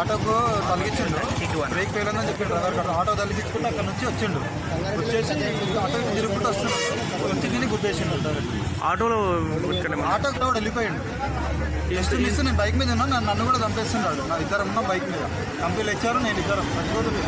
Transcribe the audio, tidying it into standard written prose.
ఆటోకు తలిగించిండు, brake fail అని చెప్పి driver గారు ఆటో తలిగించుకుంటే అక్కడ నుంచి వచ్చిండు. వచ్చేసి ఆటో తిరుగుకుంటూ వస్తున్నాడు, వచ్చి తిని గుద్దేసిండు. ఆటోలో ఆటోకి కూడా వెళ్ళిపోయిండు. జస్ట్ మిస్, నేను బైక్ మీద ఉన్నా, నన్ను కూడా చంపేస్తున్నాడు. నా ఇద్దరు ఉన్నాం బైక్ మీద, కంపెనీలు ఇచ్చారు, నేను ఇద్దరం చచ్చిపోతుంది.